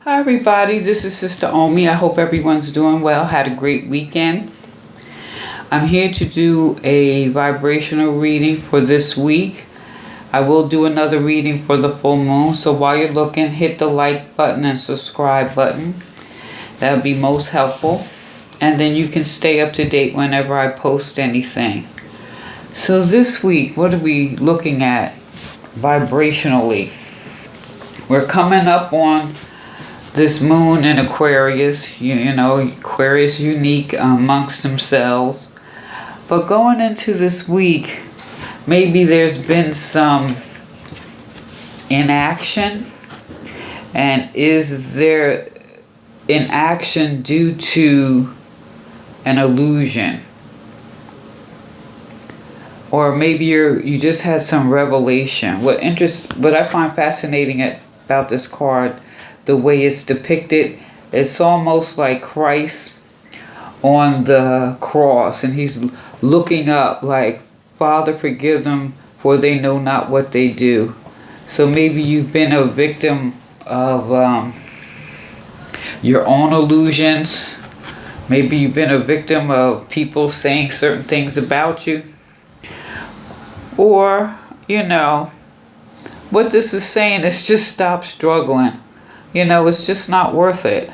Hi everybody, this is Sister Omi. I hope everyone's doing well. Had a great weekend. I'm here to do a vibrational reading for this week. I will do another reading for the full moon. So while you're looking, hit the like button and subscribe button. That would be most helpful. And then you can stay up to date whenever I post anything. So this week, what are we looking at vibrationally? We're coming up on this moon in Aquarius. You know, Aquarius unique amongst themselves. But going into this week, maybe there's been some inaction. And is there inaction due to an illusion? Or maybe you just had some revelation. What I find fascinating about this card, the way it's depicted, it's almost like Christ on the cross, and he's looking up like, Father, forgive them, for they know not what they do. So maybe you've been a victim of your own illusions. Maybe you've been a victim of people saying certain things about you. Or, what this is saying is just stop struggling. It's just not worth it.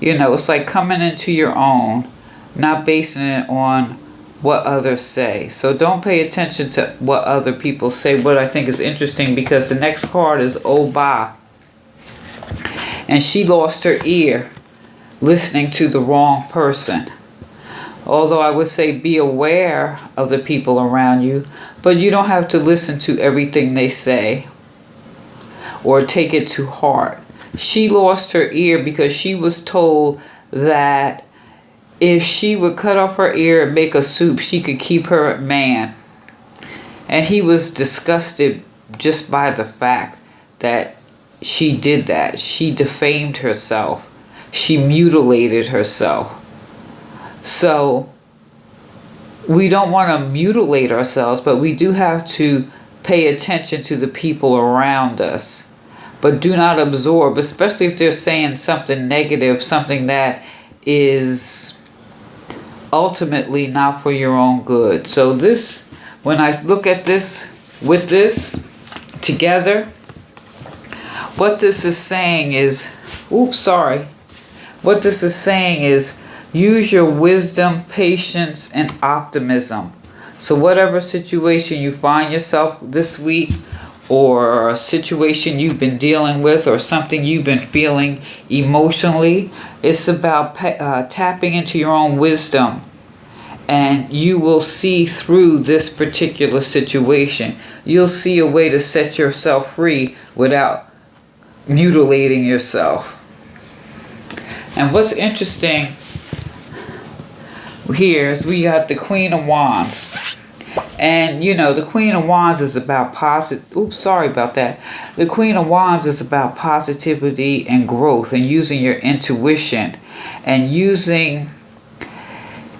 It's like coming into your own, not basing it on what others say. So don't pay attention to what other people say. What I think is interesting, because the next card is Oba. And she lost her ear listening to the wrong person. Although I would say be aware of the people around you, but you don't have to listen to everything they say or take it to heart. She lost her ear because she was told that if she would cut off her ear and make a soup, she could keep her man. And he was disgusted just by the fact that she did that. She defamed herself. She mutilated herself. So we don't want to mutilate ourselves, but we do have to pay attention to the people around us. But do not absorb, especially if they're saying something negative, something that is ultimately not for your own good. So this, when I look at this with this together, what this is saying is, what this is saying is, use your wisdom, patience, and optimism. So whatever situation you find yourself this week, or a situation you've been dealing with, or something you've been feeling emotionally, it's about tapping into your own wisdom. And you will see through this particular situation. You'll see a way to set yourself free without mutilating yourself. And what's interesting here is we got the Queen of Wands. And, the Queen of Wands is about The Queen of Wands is about positivity and growth, and using your intuition, and using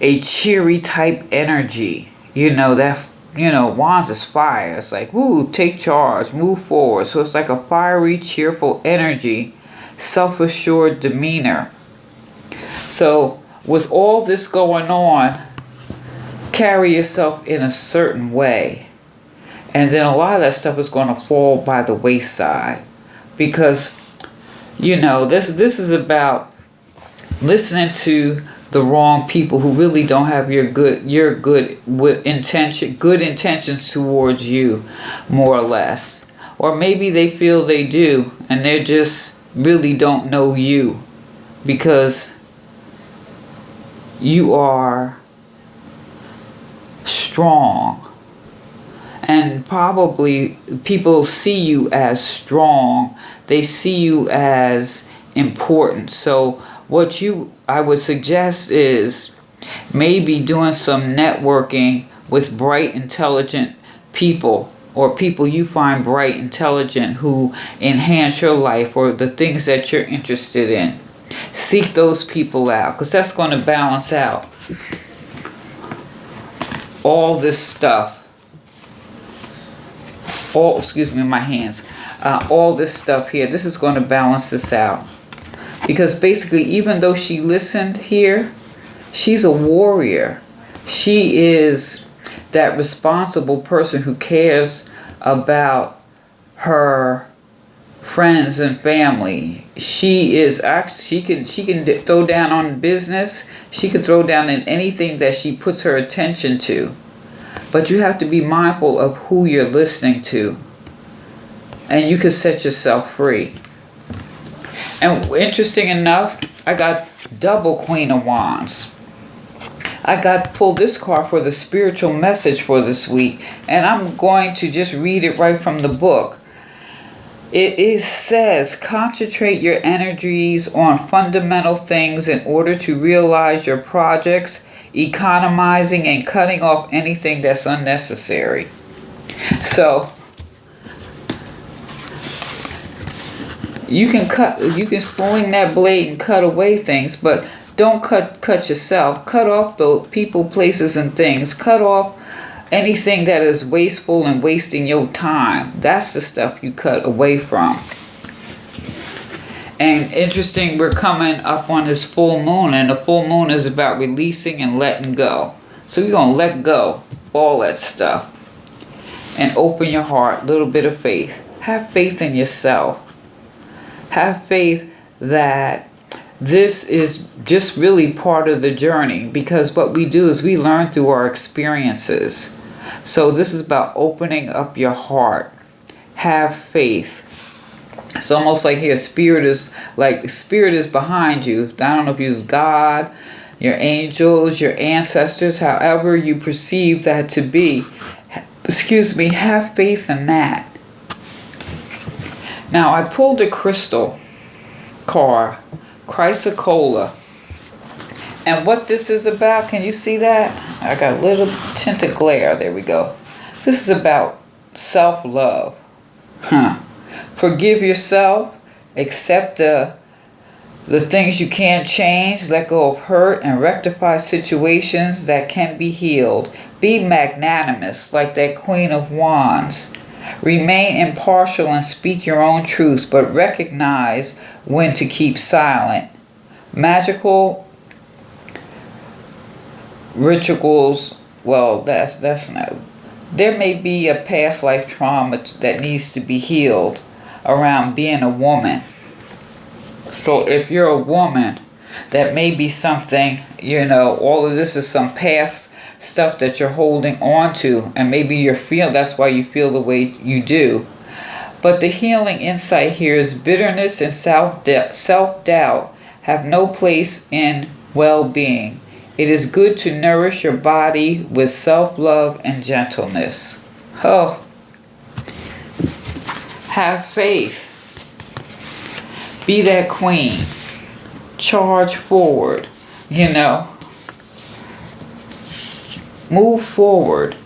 a cheery type energy. Wands is fire. It's like, take charge, move forward. So it's like a fiery, cheerful energy, self-assured demeanor. So with all this going on, carry yourself in a certain way, and then a lot of that stuff is going to fall by the wayside, because this is about listening to the wrong people who really don't have your good intentions towards you, more or less. Or maybe they feel they do, and they just really don't know you, because you are strong, and probably people see you as strong. They see you as important. So what I would suggest is maybe doing some networking with bright, intelligent people, or people you find bright, intelligent, who enhance your life or the things that you're interested in. Seek those people out, because that's going to balance out all this stuff. All this stuff here. This is going to balance this out. Because basically, even though she listened here, she's a warrior. She is that responsible person who cares about her friends and family. She is actually she can throw down on business. She can throw down in anything that she puts her attention to. But you have to be mindful of who you're listening to, and you can set yourself free. And interesting enough, I got double Queen of Wands. I got pulled this card for the spiritual message for this week, and I'm going to just read it right from the book. It says, concentrate your energies on fundamental things in order to realize your projects, economizing and cutting off anything that's unnecessary. So, you can swing that blade and cut away things, but don't cut yourself. Cut off the people, places, and things. Cut off anything that is wasteful and wasting your time. That's the stuff you cut away from. And interesting, we're coming up on this full moon, and the full moon is about releasing and letting go. So you're going to let go of all that stuff and open your heart, a little bit of faith. Have faith in yourself. Have faith that this is just really part of the journey, because what we do is we learn through our experiences. So this is about opening up your heart. Have faith. It's almost like here, spirit is behind you. I don't know if you use God, your angels, your ancestors, however you perceive that to be. Have faith in that. Now, I pulled a crystal card, Chrysocolla. And what this is about, can you see that? I got a little tinted glare. There we go. This is about self-love. Forgive yourself. Accept the things you can't change. Let go of hurt and rectify situations that can be healed. Be magnanimous like that Queen of Wands. Remain impartial and speak your own truth, but recognize when to keep silent. Magical rituals, well, that's not. There may be a past life trauma that needs to be healed around being a woman. So if you're a woman, that may be something, all of this is some past stuff that you're holding on to, and maybe that's why you feel the way you do. But the healing insight here is bitterness and self-doubt have no place in well-being. It is good to nourish your body with self-love and gentleness. Oh, have faith. Be that queen. Charge forward. Move forward.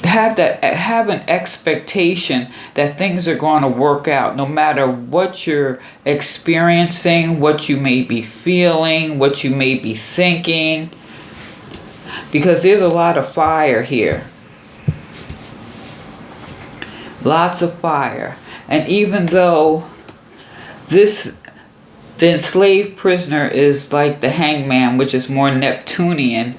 Have an expectation that things are going to work out no matter what you're experiencing, what you may be feeling, what you may be thinking, because there's a lot of fire here. Lots of fire. And even though the enslaved prisoner is like the hangman, which is more Neptunian,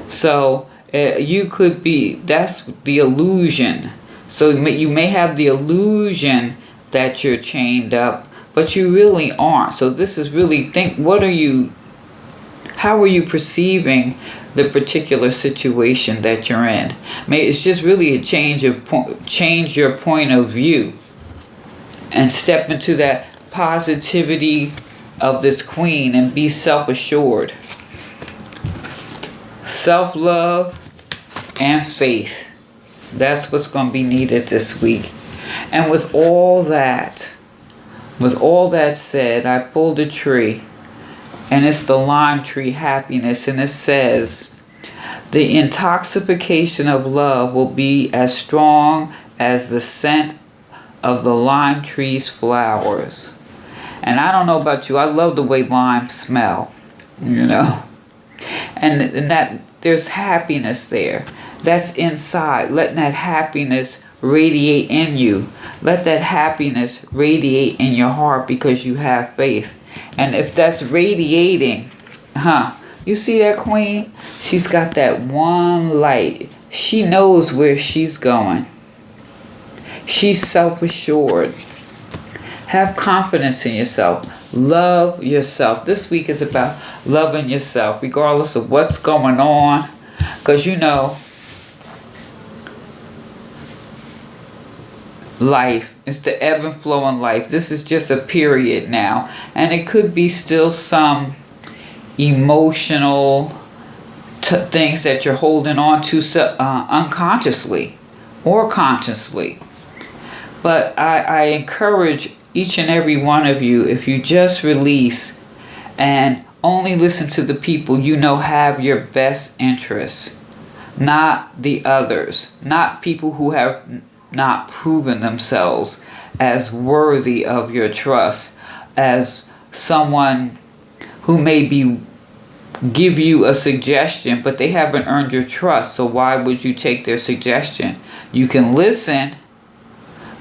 so you could be, that's the illusion. So you may have the illusion that you're chained up, but you really aren't. So this is really, how are you perceiving the particular situation that you're in? It's just really a change your point of view and step into that positivity of this queen and be self-assured. Self-love and faith. That's what's going to be needed this week. And with all that said, I pulled a tree, and it's the lime tree happiness, and it says, the intoxication of love will be as strong as the scent of the lime tree's flowers. And I don't know about you, I love the way limes smell, and that there's happiness there. That's inside, letting that happiness radiate in you. Let that happiness radiate in your heart because you have faith. And if that's radiating, you see that queen? She's got that one light. She knows where she's going. She's self-assured. Have confidence in yourself. Love yourself. This week is about loving yourself, regardless of what's going on. Because life is the ebb and flow in life. This is just a period now. And it could be still some emotional things that you're holding on to unconsciously or consciously. But I encourage each and every one of you, if you just release and only listen to the people you know have your best interests, not the others, not people who have not proven themselves as worthy of your trust, as someone who maybe give you a suggestion, but they haven't earned your trust, so why would you take their suggestion? You can listen,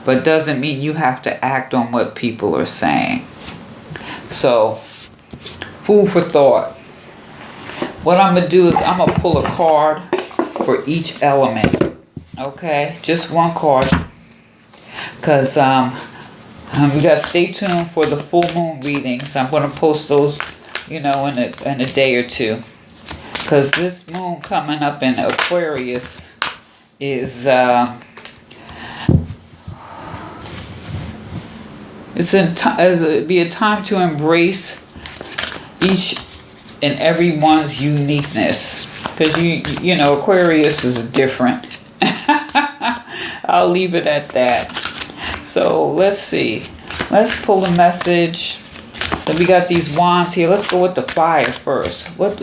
but doesn't mean you have to act on what people are saying. So, food for thought. What I'm going to do is I'm going to pull a card for each element. Okay? Just one card. Because we got to stay tuned for the full moon readings. I'm going to post those, in a day or two. Because this moon coming up in Aquarius is... It'd be a time to embrace each and everyone's uniqueness. Because, Aquarius is different. I'll leave it at that. So, let's see. Let's pull a message. So, we got these wands here. Let's go with the fire first. What's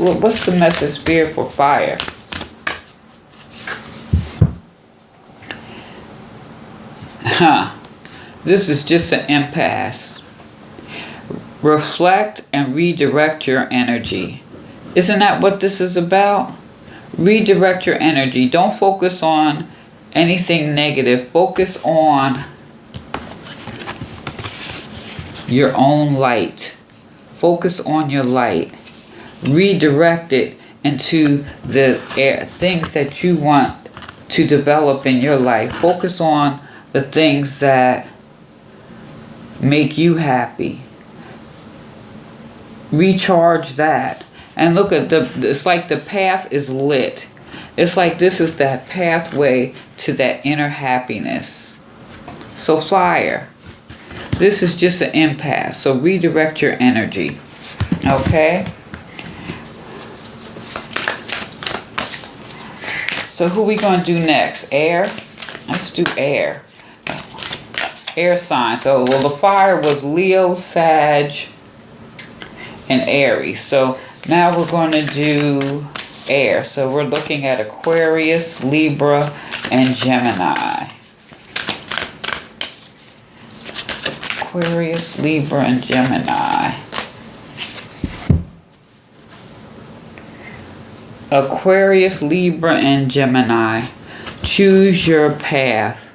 the message, Spirit, for fire? This is just an impasse. Reflect and redirect your energy. Isn't that what this is about? Redirect your energy. Don't focus on anything negative. Focus on your own light. Focus on your light. Redirect it into the things that you want to develop in your life. Focus on the things that make you happy. Recharge that. And look at it's like the path is lit. It's like this is that pathway to that inner happiness. So fire. This is just an impasse. So redirect your energy. Okay? So who we going to do next? Air? Let's do air. Air signs. So, the fire was Leo, Sag, and Aries. So now we're going to do air. So we're looking at Aquarius, Libra, and Gemini. Aquarius, Libra, and Gemini. Aquarius, Libra, and Gemini. Choose your path.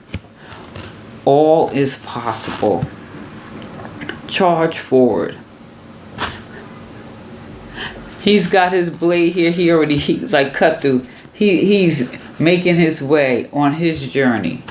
All is possible. Charge forward. He's got his blade here. He's like cut through. He's making his way on his journey.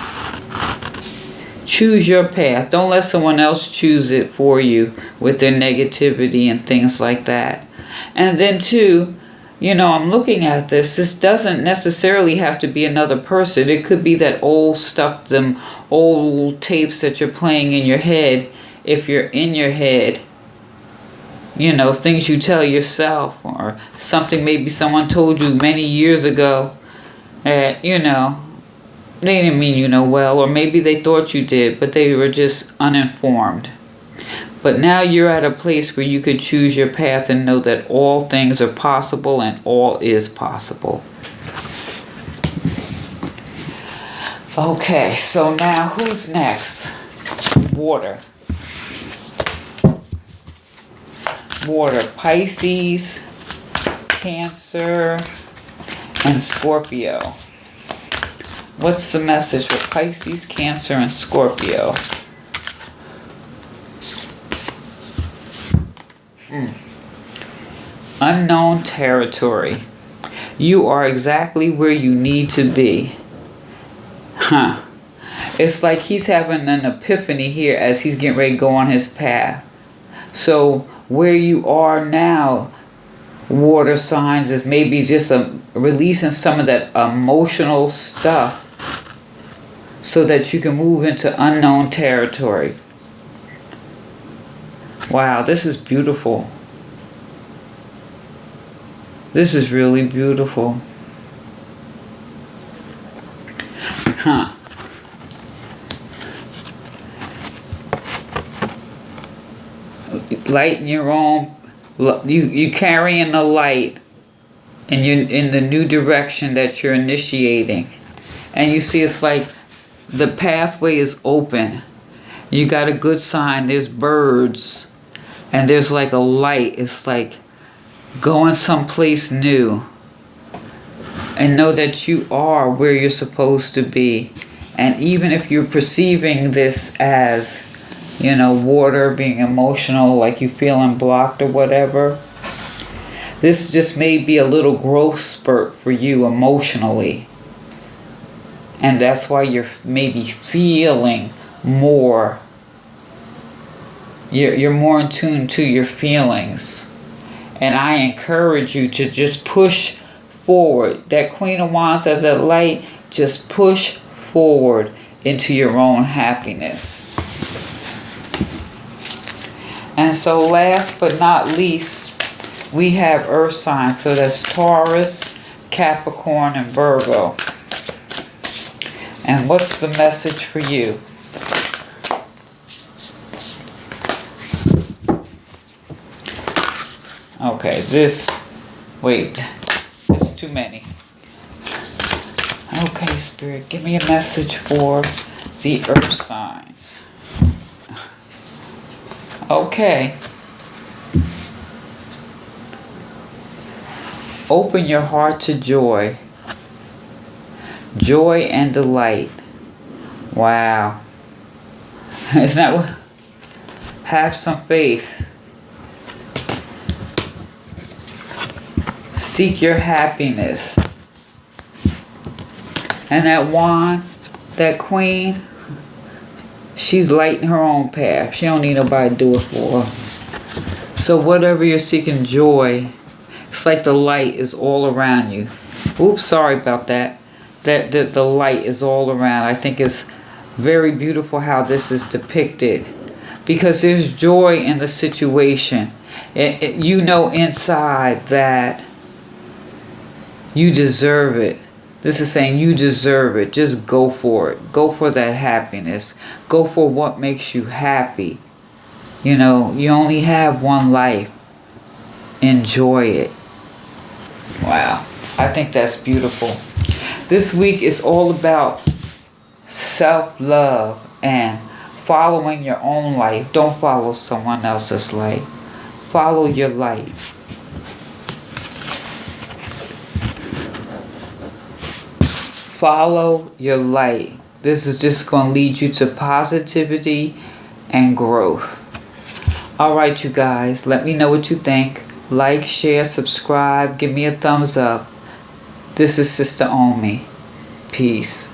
Choose your path. Don't let someone else choose it for you with their negativity and things like that. And then too, I'm looking at this. This doesn't necessarily have to be another person. It could be that old stuff, them old tapes that you're playing in your head. If you're in your head, things you tell yourself, or something maybe someone told you many years ago that, they didn't mean well, or maybe they thought you did, but they were just uninformed. But now you're at a place where you could choose your path and know that all things are possible and all is possible. Okay, so now who's next? Water. Water. Pisces, Cancer, and Scorpio. What's the message for Pisces, Cancer, and Scorpio? Unknown territory. You are exactly where you need to be. It's like he's having an epiphany here as he's getting ready to go on his path. So where you are now, water signs, is maybe just releasing some of that emotional stuff so that you can move into unknown territory. Wow, this is beautiful. This is really beautiful. Light in your own, you carrying the light, and you're in the new direction that you're initiating. And you see it's like the pathway is open. You got a good sign. There's birds, and there's like a light. It's like going someplace new. And know that you are where you're supposed to be. And even if you're perceiving this as, you know, water being emotional, like you feeling blocked or whatever, this just may be a little growth spurt for you emotionally. And that's why you're maybe feeling more. You're more in tune to your feelings. And I encourage you to just push forward. That Queen of Wands as that light, just push forward into your own happiness. And so last but not least, we have earth signs. So that's Taurus, Capricorn, and Virgo. And what's the message for you? Okay, wait, it's too many. Okay, Spirit, give me a message for the earth signs. Okay. Open your heart to joy. Joy and delight. Wow. Isn't that what? Have some faith. Seek your happiness. And that wand, that queen, she's lighting her own path. She don't need nobody to do it for her. So whatever you're seeking joy, it's like the light is all around you. Oops, sorry about that. The light is all around. I think it's very beautiful how this is depicted. Because there's joy in the situation. You know inside that you deserve it. This is saying you deserve it. Just go for it. Go for that happiness. Go for what makes you happy. You know, you only have one life. Enjoy it. Wow. I think that's beautiful. This week is all about self-love and following your own life. Don't follow someone else's life. Follow your light. Follow your light. This is just going to lead you to positivity and growth. Alright, you guys. Let me know what you think. Like, share, subscribe. Give me a thumbs up. This is Sister Omi. Peace.